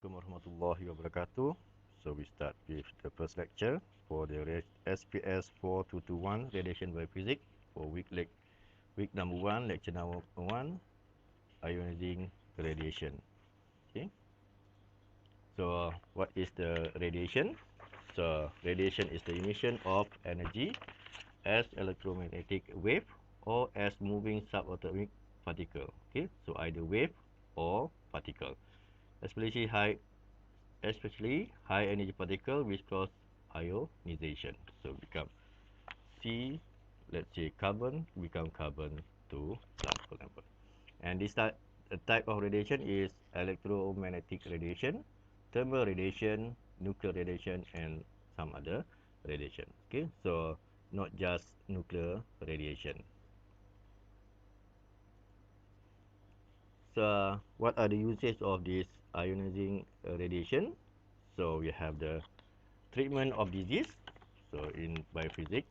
Assalamualaikum warahmatullahi wabarakatuh. So we start with the first lecture for the SPS4221 Radiation by Physics for week number 1, lecture number 1, ionizing radiation. Okay. So what is the radiation? So radiation is the emission of energy as electromagnetic wave or as moving subatomic particle. Okay. So either wave or particle. Especially high energy particle which cause ionization. So become C, let's say carbon, become carbon 2 plus, for example. And this type of radiation is electromagnetic radiation, thermal radiation, nuclear radiation, and some other radiation. Okay, so not just nuclear radiation. So what are the uses of this ionizing radiation? So we have the treatment of disease. So in biophysics,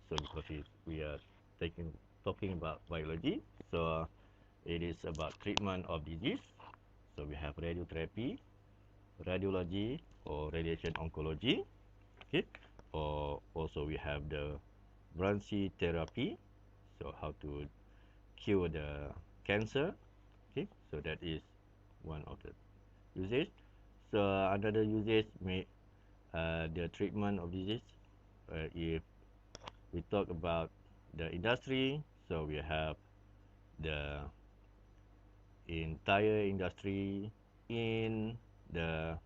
so because we are talking about biology, so it is about treatment of disease. So we have radiotherapy, radiology, or radiation oncology. Okay, or also we have the brachytherapy. So how to cure the cancer. Okay, so that is one of the uses. So another uses may the treatment of disease. If we talk about the industry, so we have the entire industry in the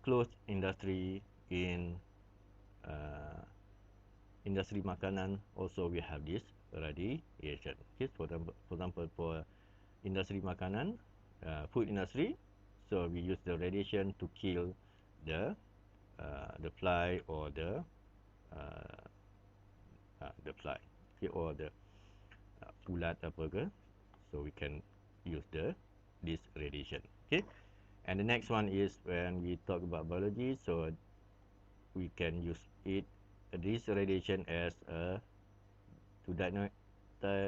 clothes industry, in uh, industry makanan, also we have this radiation. Okay, for example, for industry makanan, food industry, so we use the radiation to kill the fly or uh, the fly, okay, or the ulat apa ke, so we can use this radiation. Okay, and the next one is when we talk about biology, so we can use this radiation as to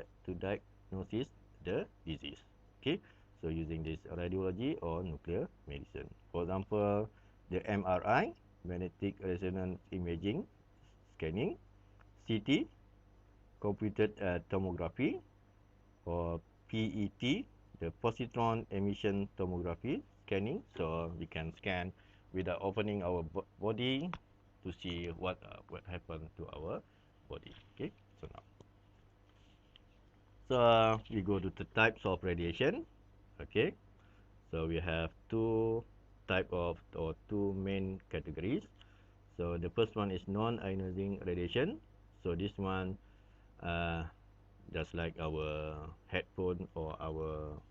diagnosis the disease. Okay, so using this radiology or nuclear medicine, for example, the MRI, magnetic resonance imaging scanning, CT, computed tomography, or PET, the positron emission tomography scanning. So we can scan without opening our body to see what happened to our body. Okay, so now, so we go to the types of radiation. Okay, so we have two main categories. So the first one is non-ionizing radiation. So this one, uh, just like our headphone or our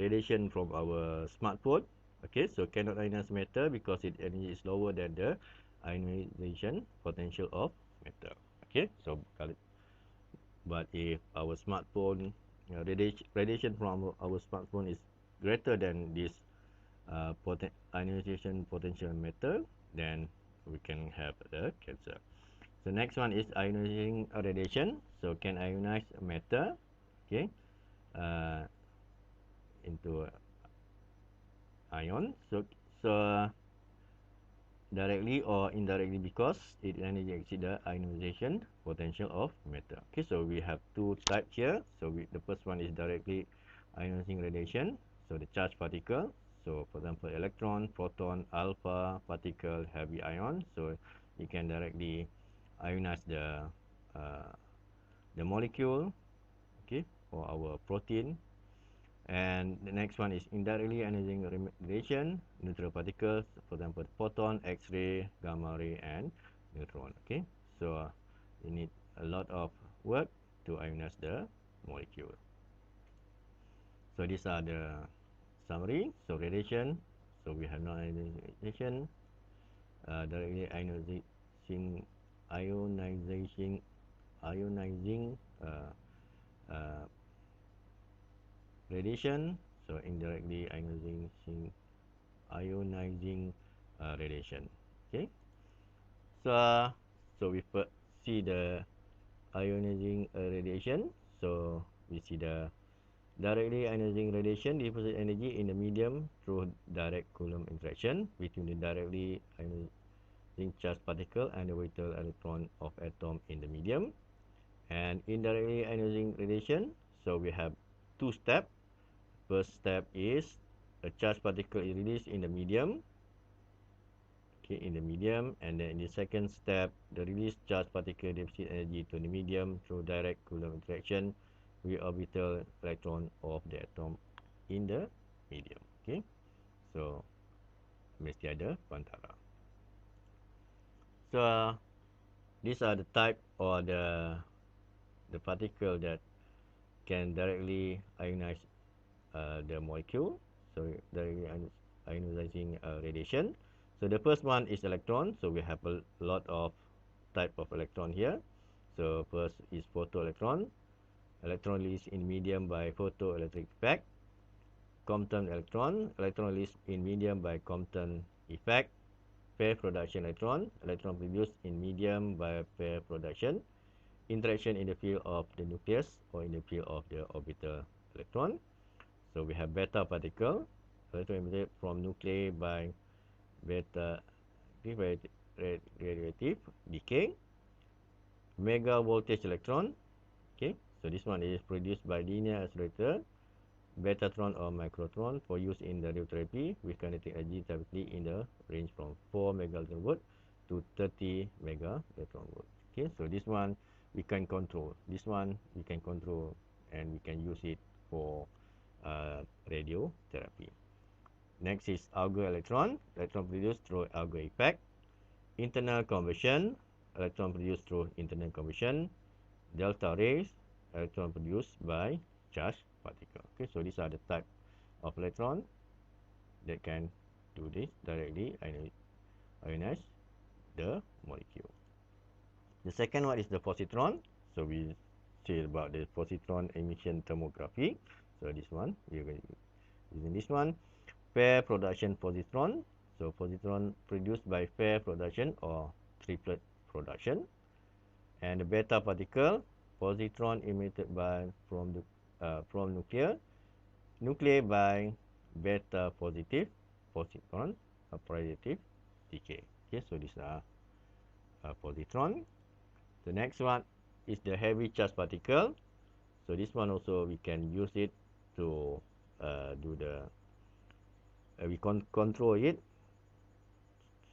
radiation from our smartphone. Okay, so cannot ionize matter because its energy is lower than the ionization potential of matter. Okay, so but if our smartphone radiation from our smartphone is greater than this ionization potential matter, then we can have the cancer. So next one is ionizing radiation. So can ionize matter, okay, uh, into ion. So directly or indirectly because it energy exceed the ionization potential of matter. Okay, so we have two types here. So the first one is directly ionizing radiation. So the charged particle. So for example, electron, proton, alpha particle, heavy ion. So you can directly ionize uh, the molecule, okay, or our protein. And the next one is indirectly ionizing radiation, neutral particles, for example, photon, X-ray, gamma ray, and neutron. Okay, so you need a lot of work to ionize the molecule. So these are the summary. So radiation. So we have non-ionization, directly ionizing uh, radiation. So indirectly ionizing radiation. Okay, so we see the ionizing radiation. So we see the Directly ionizing radiation deposits energy in the medium through direct Coulomb interaction between the directly ionizing charged particle and the vital electron of atom in the medium. And indirectly ionizing radiation, so we have two steps. First step is a charged particle is released in the medium, okay, in the medium, and then in the second step, the released charged particle deposits energy to the medium through direct Coulomb interaction with orbital electron of the atom in the medium. Okay, so mesti ada pantara. So these are the type or the particle that can directly ionize the molecule. So directly ionizing radiation. So the first one is electron. So we have a lot of type of electron here. So first is photoelectron. Electron released in medium by photoelectric effect. Compton electron. Electron released in medium by Compton effect. Pair production electron. Electron produced in medium by pair production. Interaction in the field of the nucleus or in the field of the orbital electron. So we have beta particle. Electron emitted from nuclei by beta radiative decay. Mega voltage electron. Okay, so this one is produced by linear accelerator, betatron or microtron for use in the radiotherapy with kinetic energy typically in the range from 4 megaelectron volt to 30 megaelectron volt. Okay, so this one we can control. This one we can control and we can use it for radiotherapy. Next is Auger electron. Electron produced through Auger effect. Internal combustion. Electron produced through internal combustion. Delta rays. Electron produced by charged particle. Okay, so these are the type of electron that can do this directly ionize the molecule. The second one is the positron. So we say about the positron emission thermography. So this one we are using this one. Pair production positron. So positron produced by pair production or triplet production. And the beta particle, positron emitted by from nuclear, nuclei by beta positive positron radiative decay. Okay, so these are positron. The next one is the heavy charged particle. So this one also we can use it to do the we control it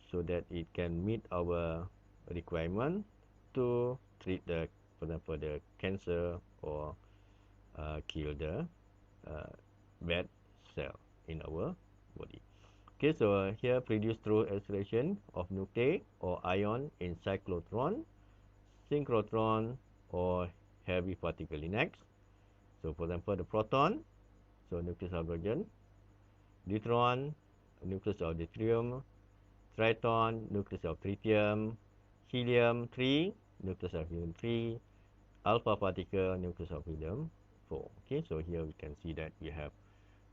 so that it can meet our requirement to treat the, for example, the cancer or kill the bad cell in our body. Okay, so here produced through acceleration of nuclei or ion in cyclotron, synchrotron, or heavy particle next. So for example, the proton, so nucleus of hydrogen, deuteron, nucleus of deuterium, triton, nucleus of tritium, helium-3, nucleus of helium-3, alpha particle, nucleus of helium-4. Okay, so here we can see that we have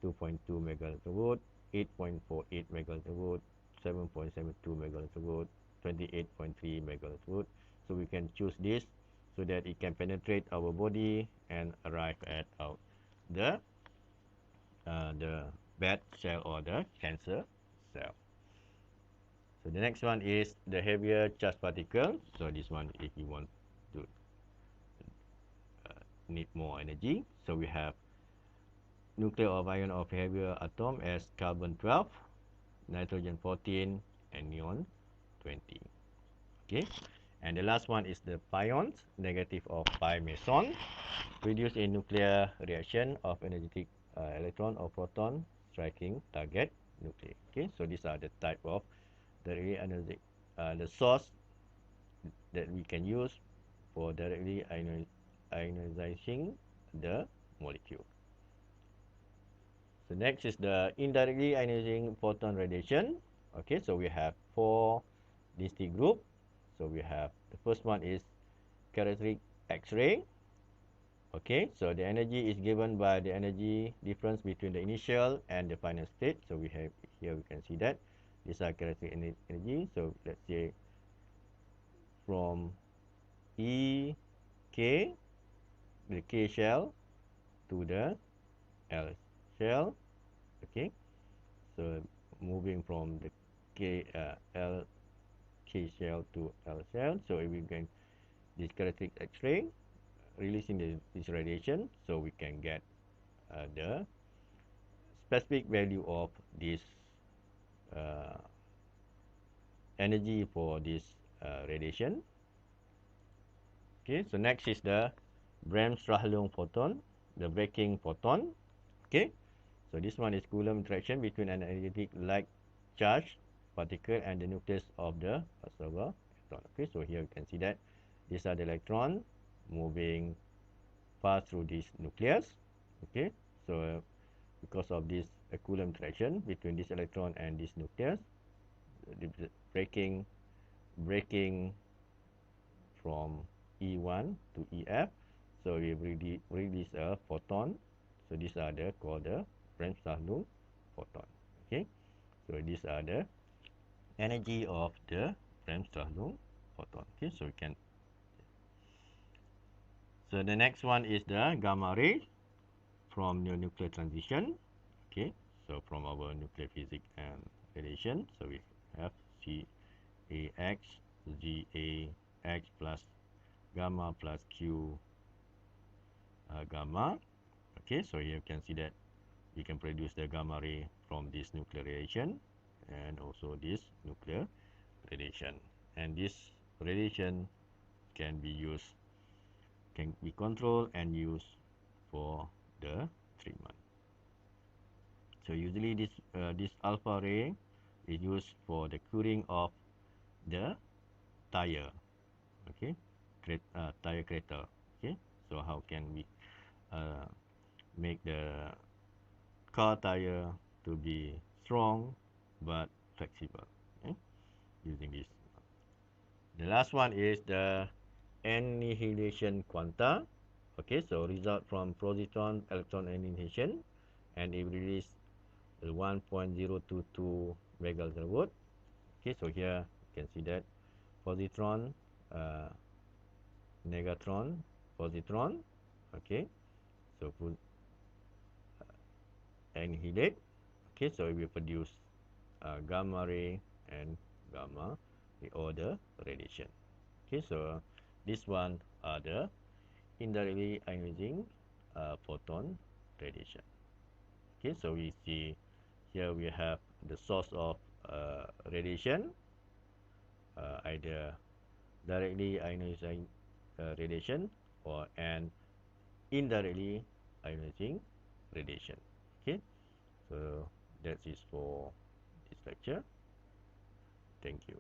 2.2 megaelectron volt, 8.48 megaelectron volt, 7.72 megaelectron volt, 28.3 megaelectron volt. So we can choose this so that it can penetrate our body and arrive at the bad cell or the cancer cell. So the next one is the heavier charged particle. So this one, if you want to need more energy, so we have nuclear of ion of heavier atom as carbon 12, nitrogen 14, and neon 20. Okay, and the last one is the pions, negative of pi meson, produced in nuclear reaction of energetic electron or proton striking target nuclei. Okay, so these are the type of the source that we can use for directly ionizing the molecule. So next is the indirectly ionizing photon radiation. Okay, so we have 4 distinct group. So we have the first one is characteristic X-ray. Okay, so the energy is given by the energy difference between the initial and the final state. So we have here, we can see that these are characteristic energy. So let's say from E K, the K shell, to the L shell. Okay, so moving from the L K shell to L shell. So if we can this characteristic X-ray releasing this radiation, so we can get the specific value of this uh, energy for this radiation. Okay, so next is the Bremsstrahlung photon, the breaking photon. Okay, so this one is Coulomb interaction between an energetic like charge particle and the nucleus of the observer electron. Okay, so here you can see that these are the electron moving fast through this nucleus. Okay, so because of this Coulomb interaction between this electron and this nucleus, the breaking from E1 to EF. So we release a photon. So these are the called the Bremsstrahlung photon. Okay. So these are the energy of the Bremsstrahlung photon. Okay. So we can. So the next one is the gamma ray from your nuclear transition. Okay. So from our nuclear physics and radiation. So we have CAX, GAX plus gamma plus Q gamma. Okay, so here you can see that we can produce the gamma ray from this nuclear radiation and also this nuclear radiation. And this radiation can be used, can be controlled and used for the treatment. So usually this alpha ray is used for the curing of the tire. Okay, tire crater. Okay, so how can we uh, make the car tire to be strong but flexible, okay, using this. The last one is the annihilation quanta. Okay, so result from positron electron annihilation, and it release 1.022 megajoule. Okay, so here you can see that positron, uh, negatron, positron. Okay, so annihilate. Okay, so it will produce gamma ray and gamma ray or the radiation. Okay, so this one are the indirectly ionizing photon radiation. Okay, so we see here we have the source of radiation, either directly ionizing radiation or an indirectly ionizing radiation. Okay, so that is for this lecture. Thank you.